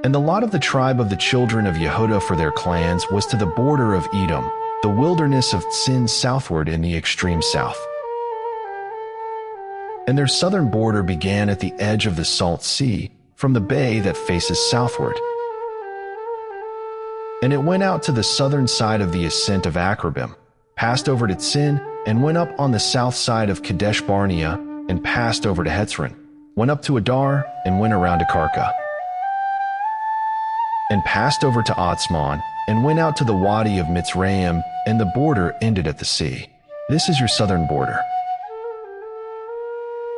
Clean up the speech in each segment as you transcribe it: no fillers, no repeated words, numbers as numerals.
And the lot of the tribe of the children of Yehudah for their clans was to the border of Edom, the wilderness of Tsin southward in the extreme south. And their southern border began at the edge of the Salt Sea, from the bay that faces southward. And it went out to the southern side of the ascent of Akrabim, passed over to Tsin, and went up on the south side of Kadesh Barnea, and passed over to Hetzron, went up to Adar, and went around to Karka, and passed over to Otzmon, and went out to the Wadi of Mitzrayim, and the border ended at the sea. This is your southern border.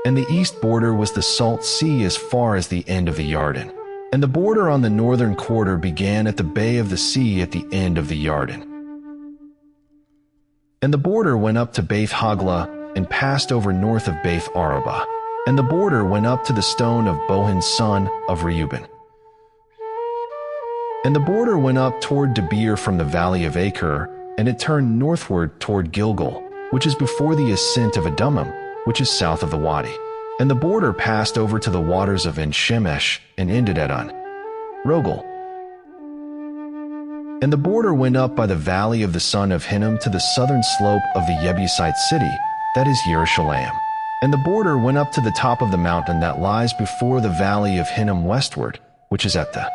And the east border was the Salt Sea as far as the end of the Yarden. And the border on the northern quarter began at the bay of the sea at the end of the Yarden. And the border went up to Beth Hagla, and passed over north of Beth Arabah. And the border went up to the stone of Bohan son of Reuben. And the border went up toward Debir from the valley of Acre, and it turned northward toward Gilgal, which is before the ascent of Adumim, which is south of the Wadi. And the border passed over to the waters of En-Shemesh, and ended at Rogel. And the border went up by the valley of the son of Hinnom to the southern slope of the Jebusite city, that is Jerusalem. And the border went up to the top of the mountain that lies before the valley of Hinnom westward, which is at the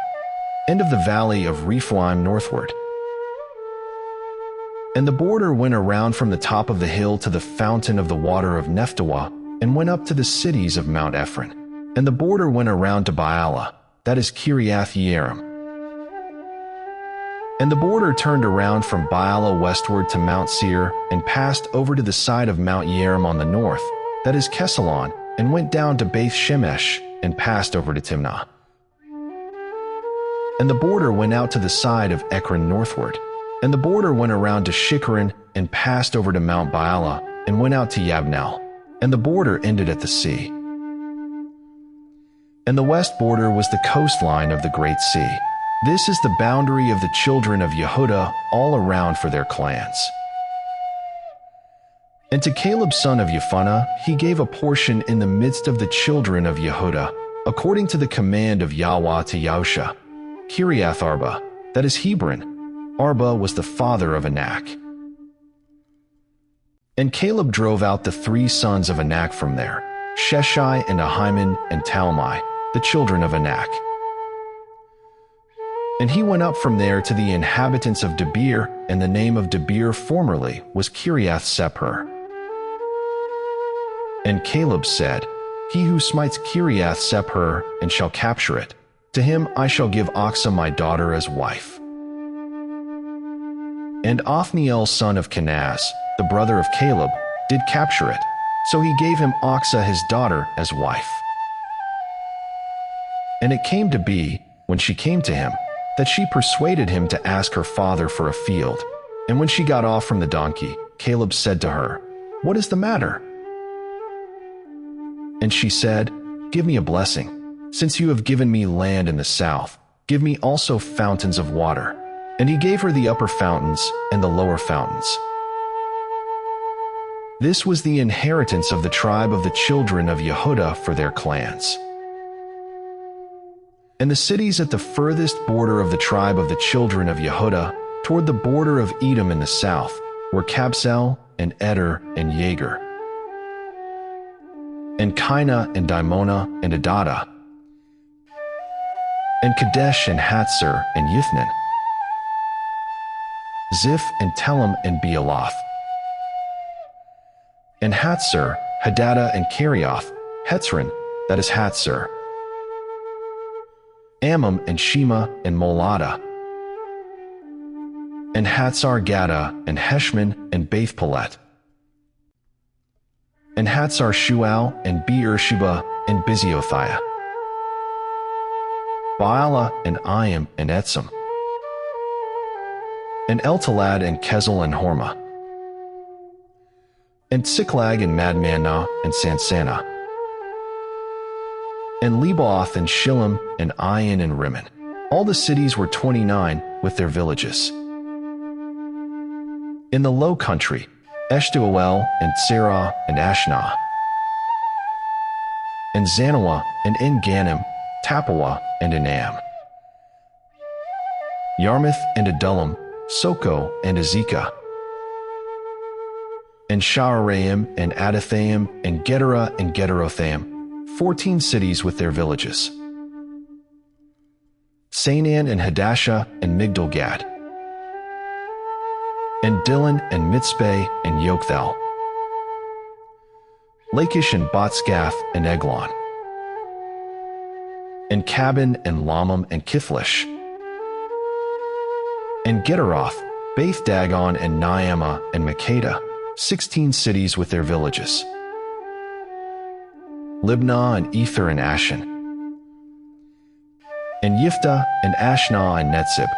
end of the valley of Rephaim northward. And the border went around from the top of the hill to the fountain of the water of Nephtoah, and went up to the cities of Mount Ephron. And the border went around to Baalah, that is Kiriath Yearim. And the border turned around from Baalah westward to Mount Seir, and passed over to the side of Mount Yearim on the north, that is Kesalon, and went down to Beth Shemesh, and passed over to Timnah. And the border went out to the side of Ekron northward. And the border went around to Shikkeron, and passed over to Mount Baalah, and went out to Yabnel. And the border ended at the sea. And the west border was the coastline of the great sea. This is the boundary of the children of Yehudah all around for their clans. And to Caleb son of Jephunneh he gave a portion in the midst of the children of Yehudah, according to the command of Yahweh to Yahusha, Kiriath Arba, that is Hebron. Arba was the father of Anak. And Caleb drove out the 3 sons of Anak from there, Sheshai and Ahiman and Talmai, the children of Anak. And he went up from there to the inhabitants of Debir, and the name of Debir formerly was Kiriath Sepher. And Caleb said, He who smites Kiriath Sepher and shall capture it, to him I shall give Achsah my daughter as wife. And Othniel son of Kenaz, the brother of Caleb, did capture it, so he gave him Achsah his daughter as wife. And it came to be, when she came to him, that she persuaded him to ask her father for a field. And when she got off from the donkey, Caleb said to her, What is the matter? And she said, Give me a blessing. Since you have given me land in the south, give me also fountains of water. And he gave her the upper fountains and the lower fountains. This was the inheritance of the tribe of the children of Yehudah for their clans. And the cities at the furthest border of the tribe of the children of Yehudah, toward the border of Edom in the south, were Kabsel and Eder and Jager, and Kaina and Dimona and Adada, and Kadesh and Hatzor and Yithnin, Ziph and Telem and Bealoth, and Hatzor, Hadadah and Kerioth, Hetzron, that is Hatzor, Ammon and Shema and Molada, and Hatzar Gada and Heshman and Beth Pelet, and Hatzar Shual and Beersheba and Biziothia, Baalah and Ayim and Etzim, and Eltalad and Kezel and Hormah, and Tsiklag and Madmannah and Sansana, and Leboth and Shillim and Ayin and Rimmon. All the cities were 29 with their villages. In the low country, Eshtaol and Serah and Ashnah, and Zanoah and En-Ganim, Tappuah and Enam, Yarmouth and Adullam, Soko and Azekah, and Shaharaim and Adathaim and Gedera and Gederothaim, 14 cities with their villages. Sainan and Hadashah and Migdal-Gad, and Dillon and Mitzpeh and Yokthel, Lachish and Botzgath and Eglon, and Cabin and Lamam and Kithlish, and Gederoth, Beth Dagon and Naamah and Makkedah, 16 cities with their villages. Libnah and Ether and Ashan, and Yiftah and Ashnah and Netzib,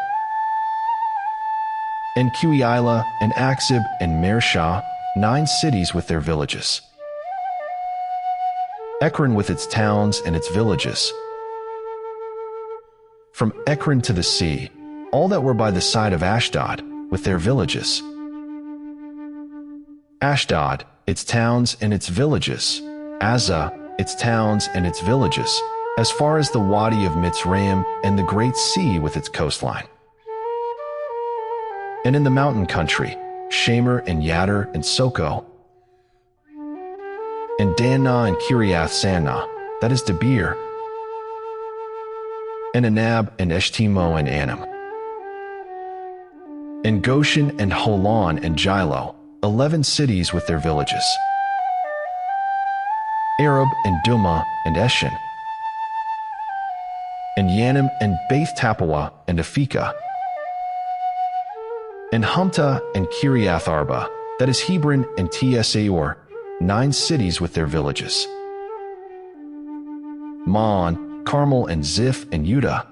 and Kiwilah and Akzib and Mareshah, 9 cities with their villages. Ekron with its towns and its villages. From Ekron to the sea, all that were by the side of Ashdod, with their villages. Ashdod, its towns and its villages. Azzah, its towns and its villages, as far as the Wadi of Mitzrayim and the great sea with its coastline. And in the mountain country, Shamer and Yatter and Soko, and Danah and Kiriath Sanah, that is Debir, and Anab and Eshtemo and Anam, and Goshen and Holon and Gilo, 11 cities with their villages. Arab and Dumah and Eshan, and Yanim and Beth Tappuah and Aphekah, and Humta and Kiriath Arba, that is Hebron and Tsaor, 9 cities with their villages. Maon, Carmel and Ziph and Judah,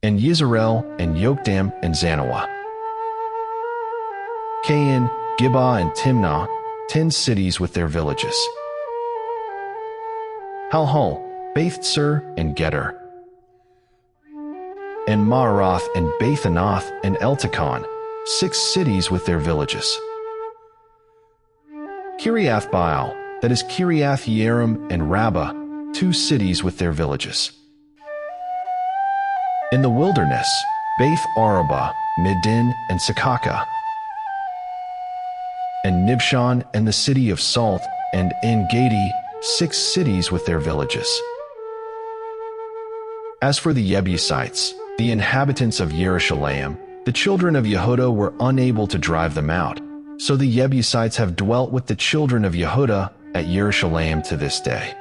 and Yisrael and Yokdam and Zanoah. Cain, Gibbah and Timnah, 10 cities with their villages. Halhol, Beth-Sur and Geter, and Maarath and Beth-Anath and Eltekon, 6 cities with their villages. Kiriath Baal, that is Kiriath Yearim and Rabbah, 2 cities with their villages. In the wilderness, Beth Arabah, Middin and Sakaka, and Nibshan and the city of Salt, and En-Gedi, 6 cities with their villages. As for the Jebusites, the inhabitants of Jerusalem, the children of Yehudah were unable to drive them out, so the Jebusites have dwelt with the children of Yehudah at Jerusalem to this day.